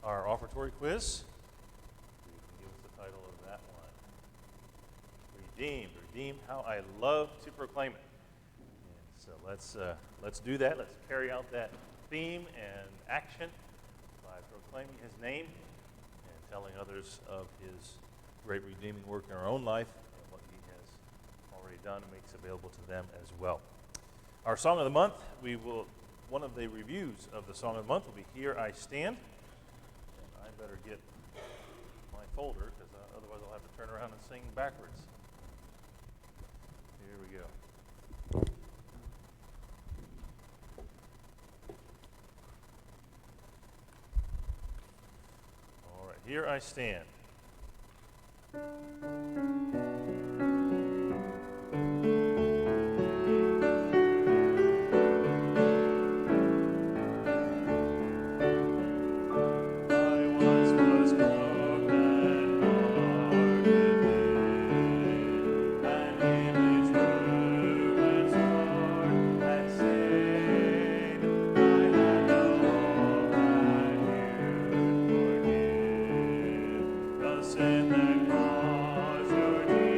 Our offertory quiz. You can give us the title of that one. Redeemed, redeemed, how I love to proclaim it. And so let's do that. Let's carry out that theme and action by proclaiming his name and telling others of his great redeeming work in our own life and what he has already done and makes available to them as well. Our song of the month, one of the reviews of the song of the month will be Here I Stand. I better get my folder because otherwise I'll have to turn around and sing backwards. Here we go. All right, here I stand. Sin that caused your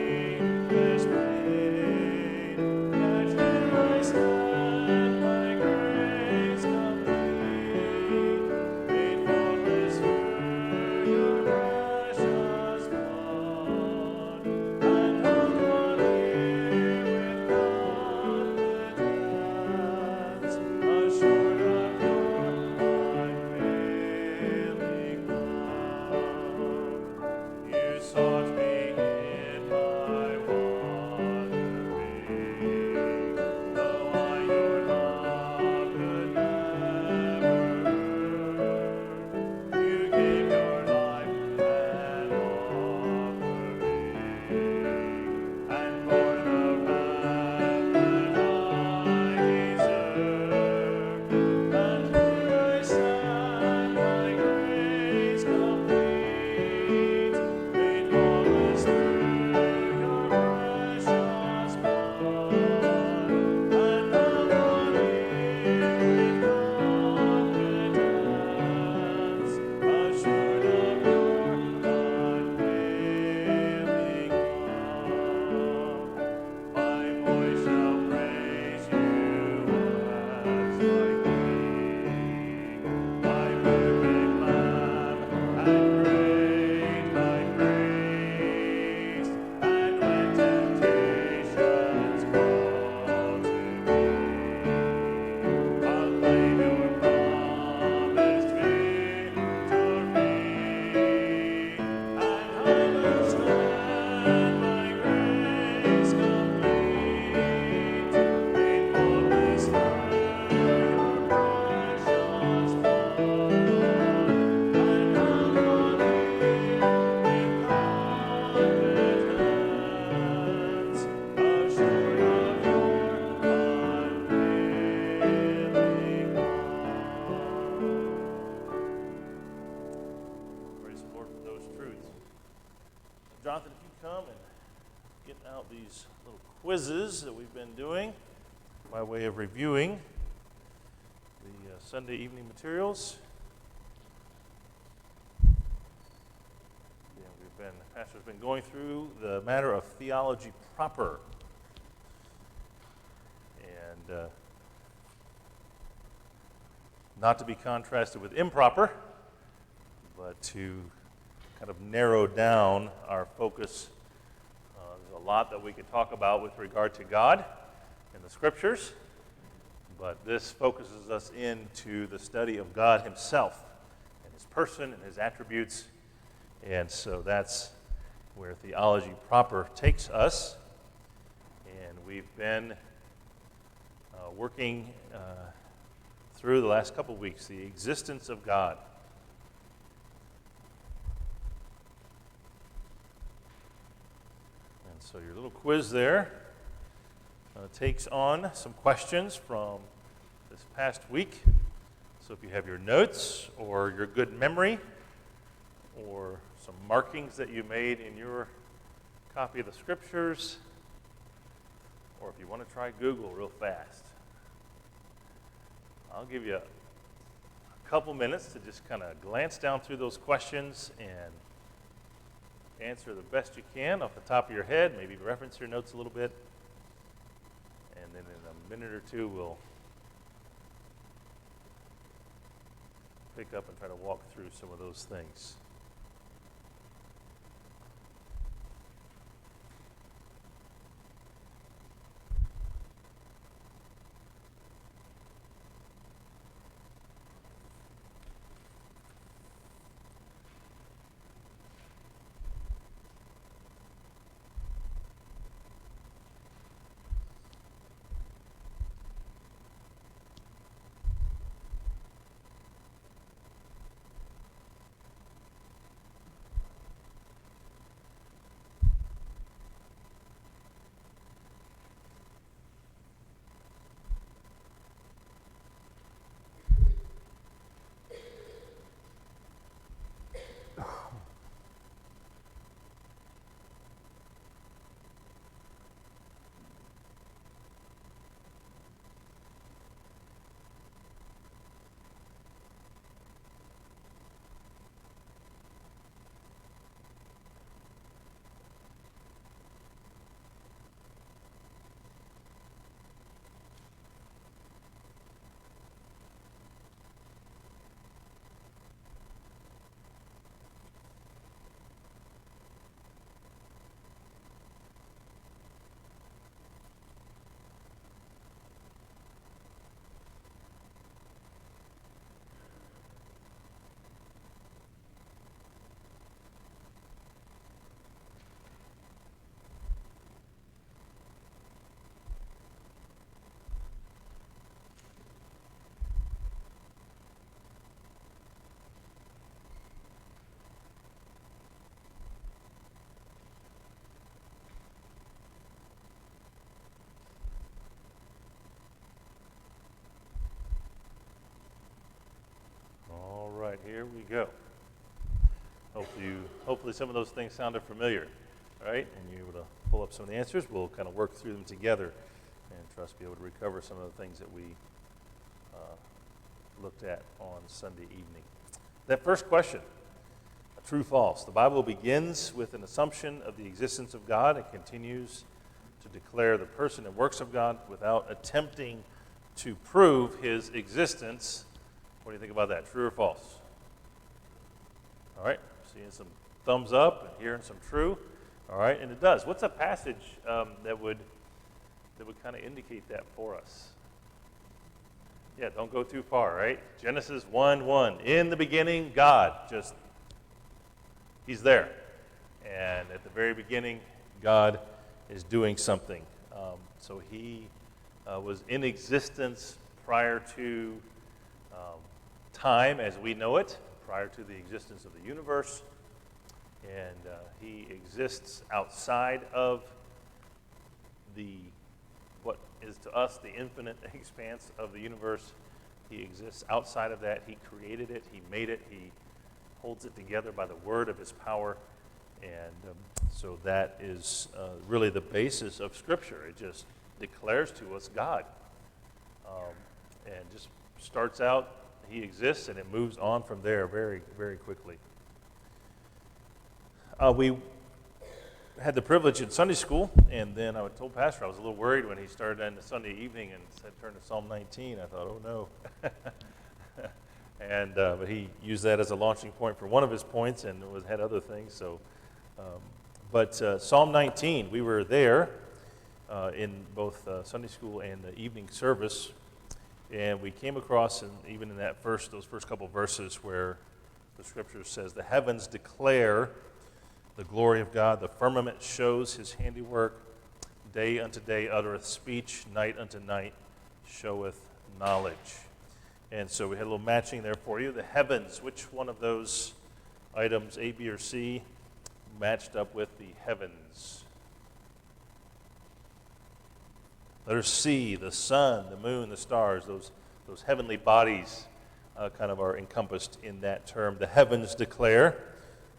these little quizzes that we've been doing by way of reviewing the Sunday evening materials. Pastor's been going through the matter of theology proper. And not to be contrasted with improper, but to kind of narrow down our focus. There's a lot that we could talk about with regard to God in the Scriptures, but this focuses us into the study of God Himself and His person and His attributes. And so that's where theology proper takes us. And we've been working through the last couple of weeks the existence of God. And so your little quiz there takes on some questions from this past week. So if you have your notes or your good memory or some markings that you made in your copy of the Scriptures, or if you want to try Google real fast, I'll give you a couple minutes to just kind of glance down through those questions and answer the best you can off the top of your head, maybe reference your notes a little bit, and then in a minute or two we'll pick up and try to walk through some of those things. All right, here we go. Hopefully some of those things sounded familiar, all right? And you're able to pull up some of the answers. We'll kind of work through them together and trust be able to recover some of the things that we looked at on Sunday evening. That first question, true, false. The Bible begins with an assumption of the existence of God and continues to declare the person and works of God without attempting to prove His existence. What do you think about that? True or false? All right, seeing some thumbs up and hearing some true. All right, and it does. What's a passage that would kind of indicate that for us? Yeah, don't go too far, right? Genesis 1:1. In the beginning, God. He's there. And at the very beginning, God is doing something. So He was in existence prior to time as we know it, prior to the existence of the universe. And He exists outside of what is to us the infinite expanse of the universe. He exists outside of that. He created it. He made it. He holds it together by the word of His power. And so that is really the basis of Scripture. It just declares to us God. And just starts out, He exists, and it moves on from there very, very quickly. We had the privilege in Sunday school, and then I told Pastor I was a little worried when he started on the Sunday evening and said, turn to Psalm 19. I thought, oh no. And but he used that as a launching point for one of his points, and had other things. So, but Psalm 19, we were there in both Sunday school and the evening service, and we came across, and even in those first couple verses, where the Scripture says, "The heavens declare the glory of God; the firmament shows His handiwork. Day unto day uttereth speech; night unto night showeth knowledge." And so we had a little matching there for you. The heavens, which one of those items, A, B, or C, matched up with the heavens? Letter C, the sun, the moon, the stars, those heavenly bodies kind of are encompassed in that term. The heavens declare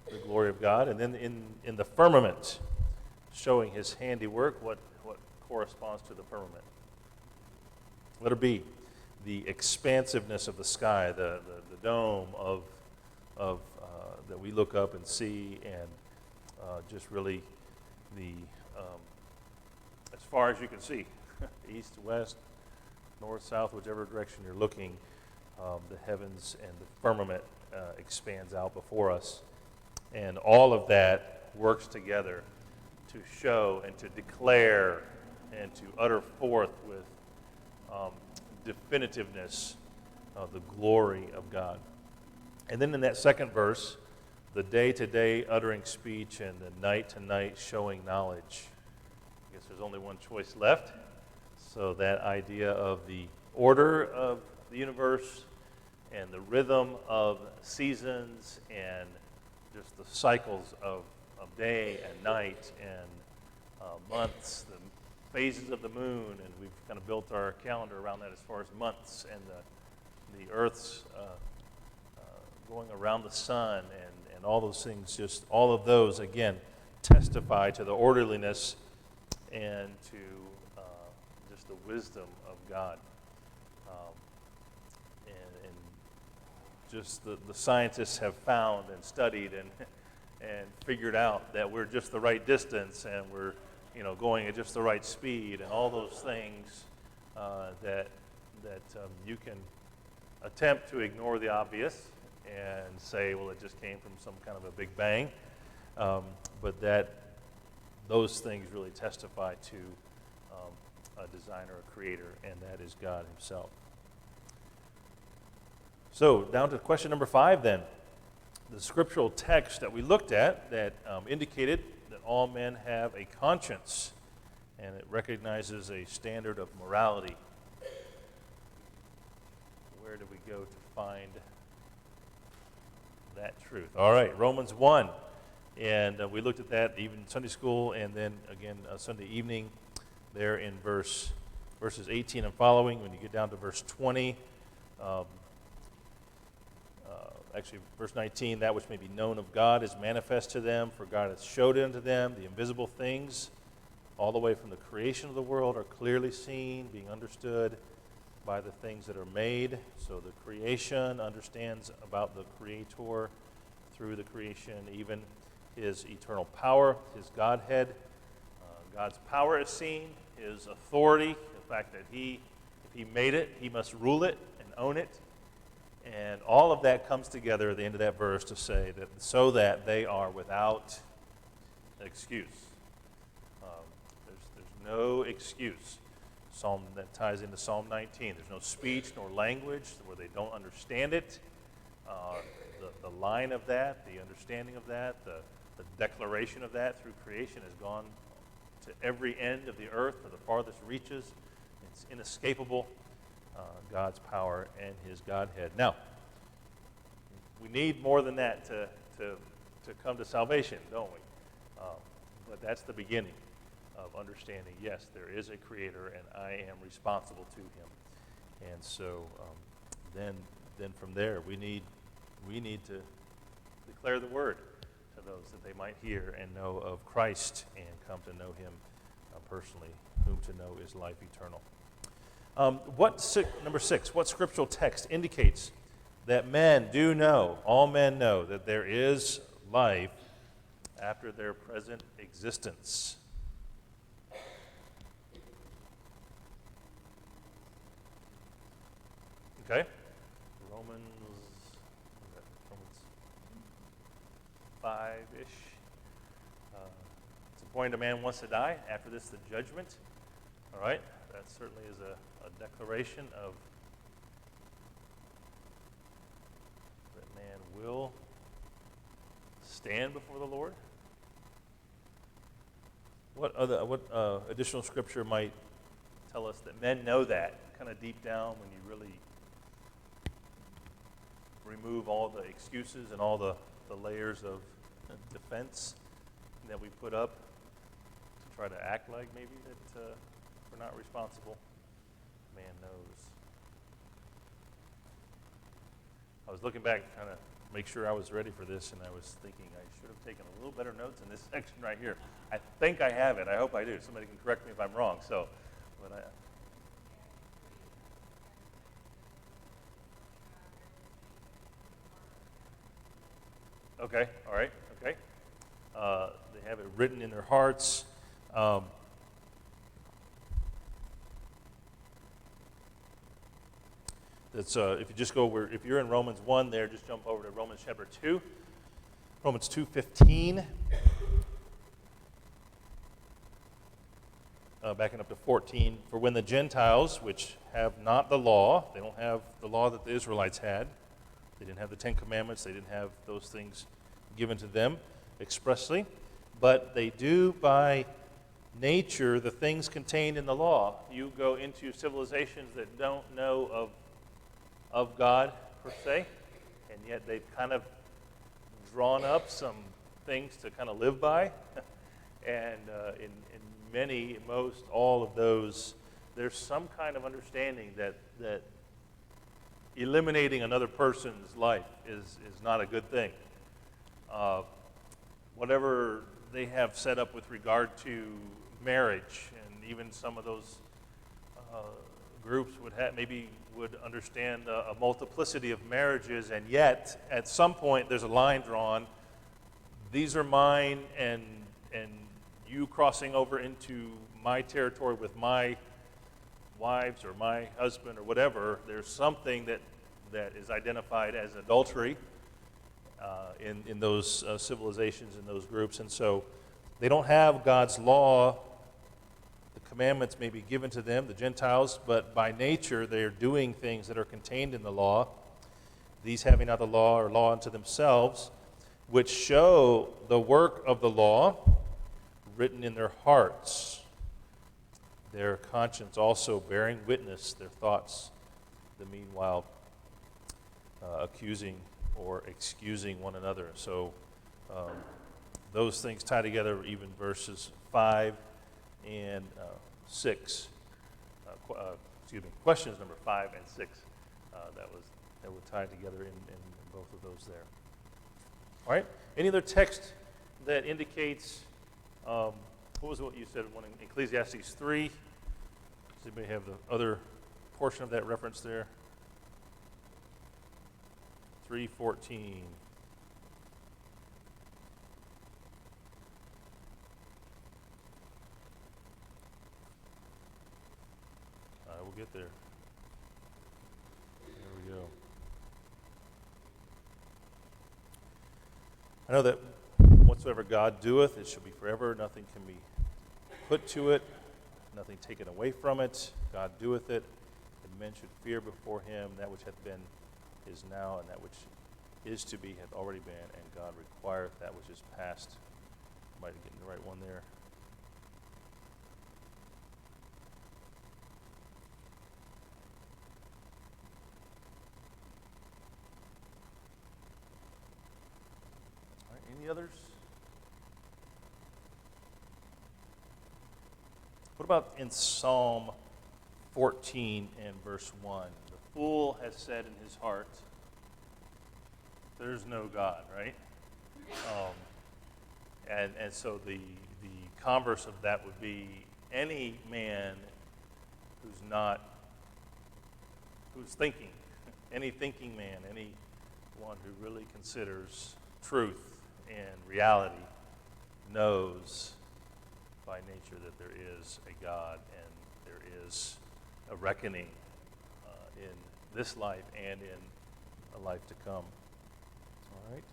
the glory of God. And then in the firmament, showing His handiwork, what corresponds to the firmament? Letter B, the expansiveness of the sky, the dome of that we look up and see, and just really the as far as you can see, east, west, north, south, whichever direction you're looking, the heavens and the firmament expands out before us, and all of that works together to show and to declare and to utter forth with definitiveness of the glory of God. And then in that second verse, the day-to-day uttering speech and the night-to-night showing knowledge. I guess there's only one choice left. So that idea of the order of the universe and the rhythm of seasons and just the cycles of day and night and months, the phases of the moon, and we've kind of built our calendar around that as far as months, and the Earth's going around the sun, and all those things, just all of those, again, testify to the orderliness and to just the wisdom of God. And just the scientists have found and studied and figured out that we're just the right distance, and we're going at just the right speed, and all those things that you can attempt to ignore the obvious and say, well, it just came from some kind of a big bang, but those things really testify to a designer, a creator, and that is God Himself. So down to question number 5 then. The scriptural text that we looked at that indicated that all men have a conscience, and it recognizes a standard of morality. Where do we go to find that truth? All right, Romans 1. And we looked at that even in Sunday school, and then again Sunday evening there in verses 18 and following. When you get down to verse 20, actually verse 19, that which may be known of God is manifest to them, for God hath showed it unto them. The invisible things, all the way from the creation of the world, are clearly seen, being understood by the things that are made. So the creation understands about the Creator through the creation, even His eternal power, His Godhead. God's power is seen, His authority, the fact that if He made it, He must rule it and own it. And all of that comes together at the end of that verse to say that so that they are without excuse. There's no excuse. That ties into Psalm 19. There's no speech nor language where they don't understand it. The line of that, the understanding of that, the declaration of that through creation has gone to every end of the earth, to the farthest reaches. It's inescapable, God's power and His Godhead. Now, we need more than that to come to salvation, don't we? But that's the beginning of understanding, yes, there is a Creator, and I am responsible to Him. And so then from there, we need to declare the Word, to those, that they might hear and know of Christ and come to know him personally, whom to know is life eternal. Number 6, what scriptural text indicates that men do know, all men know, that there is life after their present existence? Okay? Romans 5-ish. It's appointed a man wants to die. After this, the judgment. All right? That certainly is a declaration of that man will stand before the Lord. What additional scripture might tell us that men know that kind of deep down when you really remove all the excuses and all the layers of defense that we put up to try to act like maybe that we're not responsible? Man knows. I was looking back to kind of make sure I was ready for this, and I was thinking I should have taken a little better notes in this section right here. I think I have it. I hope I do. Somebody can correct me if I'm wrong. So, but okay, all right, okay. They have it written in their hearts. That's if you just go if you're in Romans 1 there, just jump over to Romans chapter 2. Romans 2:15. Backing up to 14. For when the Gentiles, which have not the law, they don't have the law that the Israelites had. They didn't have the Ten Commandments. They didn't have those things given to them expressly. But they do by nature the things contained in the law. You go into civilizations that don't know of God per se, and yet they've kind of drawn up some things to kind of live by. And in most, all of those, there's some kind of understanding that eliminating another person's life is not a good thing. Whatever they have set up with regard to marriage, and even some of those groups would understand a multiplicity of marriages, and yet at some point there's a line drawn. These are mine, and you crossing over into my territory with my wives or my husband or whatever, there's something that is identified as adultery in those civilizations, in those groups. And so they don't have God's law. The commandments may be given to them, the Gentiles, but by nature they're doing things that are contained in the law. These having not the law or law unto themselves, which show the work of the law written in their hearts, their conscience also bearing witness, their thoughts, the meanwhile accusing or excusing one another. So those things tie together, even verses 5 and 6. Questions number 5 and 6 that would tie together in both of those there. All right. Any other text that indicates what was what you said? One in Ecclesiastes 3. Does anybody have the other portion of that reference there? 3:14. I will get there. There we go. I know that whatsoever God doeth, it shall be forever. Nothing can be put to it, nothing taken away from it. God doeth it, and men should fear before him. That which hath been is now, and that which is to be hath already been, and God requireth that which is past. Might be getting the right one there. All right, any others? What about in Psalm 14 and verse 1? The fool has said in his heart, there's no God, right? And so the converse of that would be any man who's thinking, any thinking man, anyone who really considers truth and reality knows by nature that there is a God and there is a reckoning in this life and in a life to come. All right.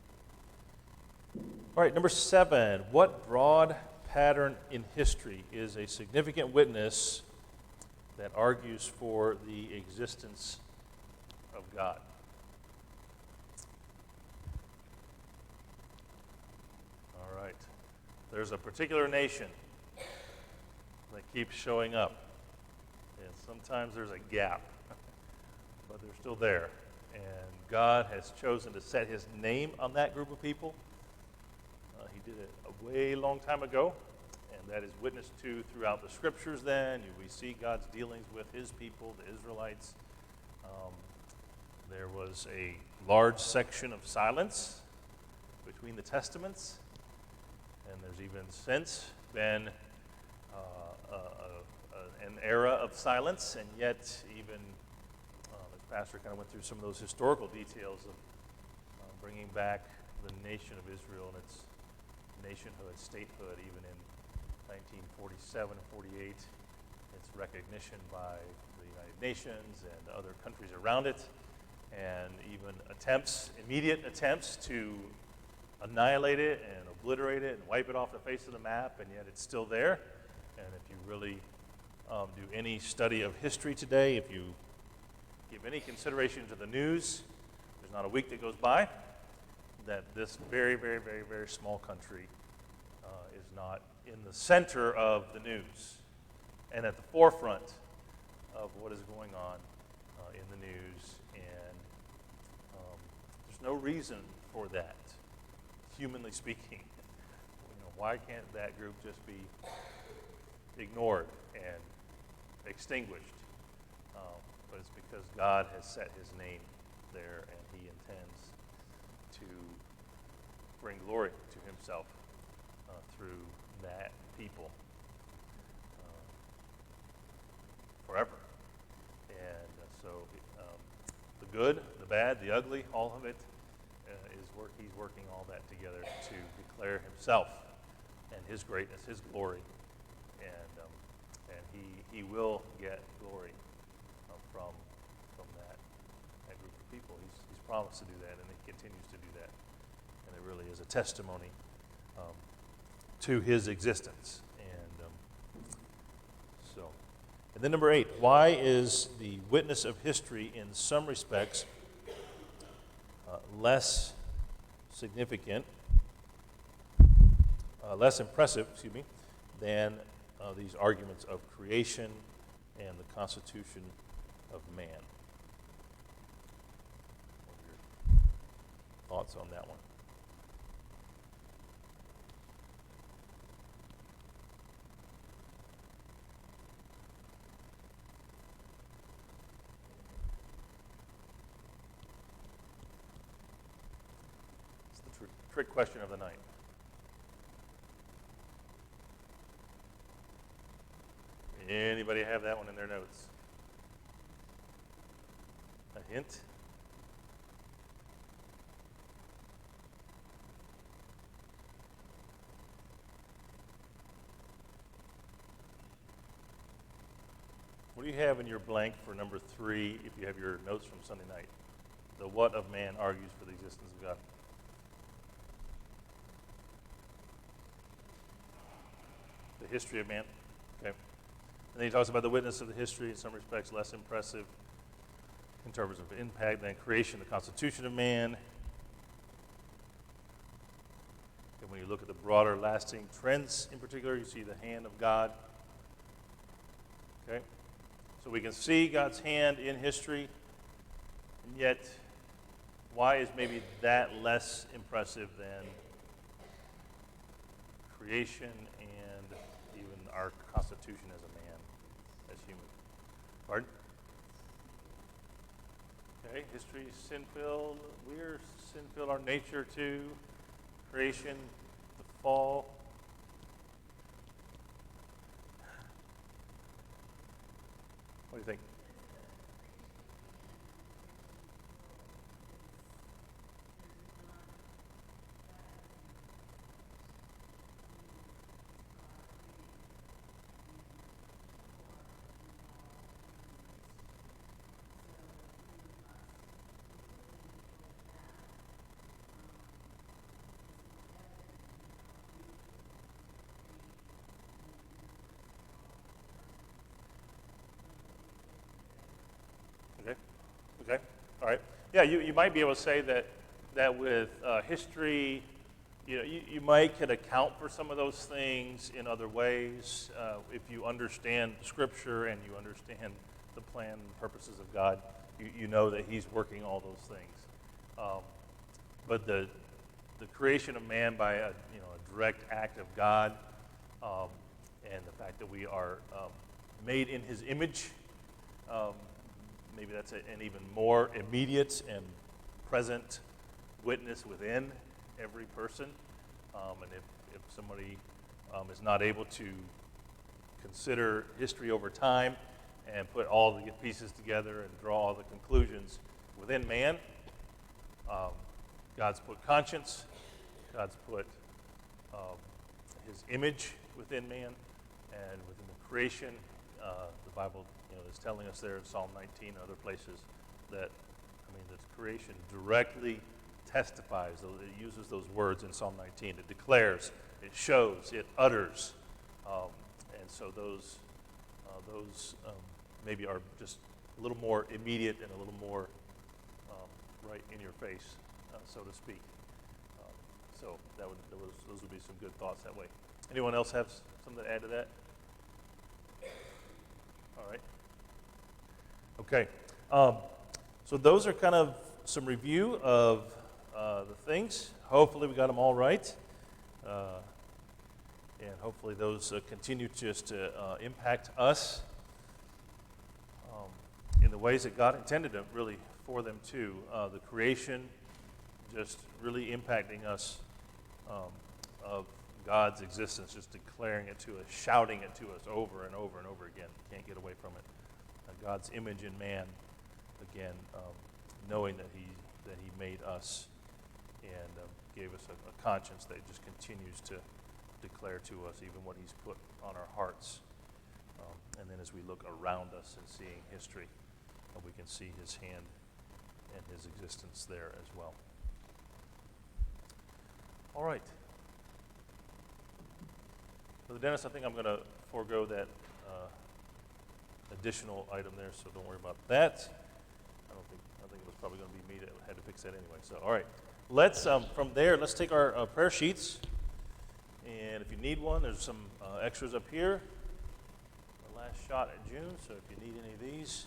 All right, number 7. What broad pattern in history is a significant witness that argues for the existence of God? All right. There's a particular nation that keeps showing up. And sometimes there's a gap, but they're still there. And God has chosen to set his name on that group of people. He did it a way long time ago, and that is witnessed to throughout the scriptures then. We see God's dealings with his people, the Israelites. There was a large section of silence between the testaments, and there's even since been an era of silence, and yet even the pastor kind of went through some of those historical details of bringing back the nation of Israel and its nationhood, statehood, even in 1947 and 48, its recognition by the United Nations and other countries around it, and even immediate attempts to annihilate it and obliterate it and wipe it off the face of the map, and yet it's still there. And if you really do any study of history today, if you give any consideration to the news, there's not a week that goes by that this very, very, very, very small country is not in the center of the news and at the forefront of what is going on in the news. And there's no reason for that, humanly speaking. Why can't that group just be ignored and extinguished? But it's because God has set his name there, and he intends to bring glory to himself through that people forever. And so the good, the bad, the ugly, all of it he's working all that together to declare himself and his greatness, his glory, and he will get glory from that group of people. He's promised to do that, and he continues to do that, and it really is a testimony to his existence. And then number 8, why is the witness of history in some respects less significant, less impressive, than these arguments of creation and the constitution of man? What are your thoughts on that one? It's the trick question of the night. Anybody have that one in their notes? A hint? What do you have in your blank for number 3 if you have your notes from Sunday night? The what of man argues for the existence of God. The history of man. Okay. And then he talks about the witness of the history, in some respects less impressive in terms of impact than creation, the constitution of man. And when you look at the broader, lasting trends in particular, you see the hand of God. Okay? So we can see God's hand in history, and yet why is maybe that less impressive than creation and even our constitution as a man, as human? Pardon? Okay, history is sin-filled. We're sin-filled. Our nature too. Creation, the fall. What do you think? Okay. Okay. All right. Yeah, you might be able to say that with history, you might could account for some of those things in other ways if you understand Scripture and you understand the plan and purposes of God. You know that He's working all those things. But the creation of man by a direct act of God, and the fact that we are made in His image. Maybe that's an even more immediate and present witness within every person. And if somebody is not able to consider history over time and put all the pieces together and draw all the conclusions within man, God's put conscience, God's put His image within man, and within the creation, the Bible is telling us there in Psalm 19 and other places that, the creation directly testifies. It uses those words in Psalm 19. It declares, it shows, it utters. And so those maybe are just a little more immediate and a little more right in your face, so to speak. So those would be some good thoughts that way. Anyone else have something to add to that? All right. Okay. So those are kind of some review of the things. Hopefully we got them all right. And hopefully those continue just to impact us in the ways that God intended them, really, for them too. The creation just really impacting us of God's existence, just declaring it to us, shouting it to us over and over and over again. Can't get away from it. God's image in man, again, knowing that He made us and gave us a conscience that just continues to declare to us even what He's put on our hearts. And then as we look around us and seeing history, we can see His hand and His existence there as well. All right. So Dennis, I think I'm going to forego that additional item there, so don't worry about that. I think it was probably going to be me that had to fix that anyway. So, all right. Let's from there, let's take our prayer sheets, and if you need one, there's some extras up here. The last shot at June, so if you need any of these.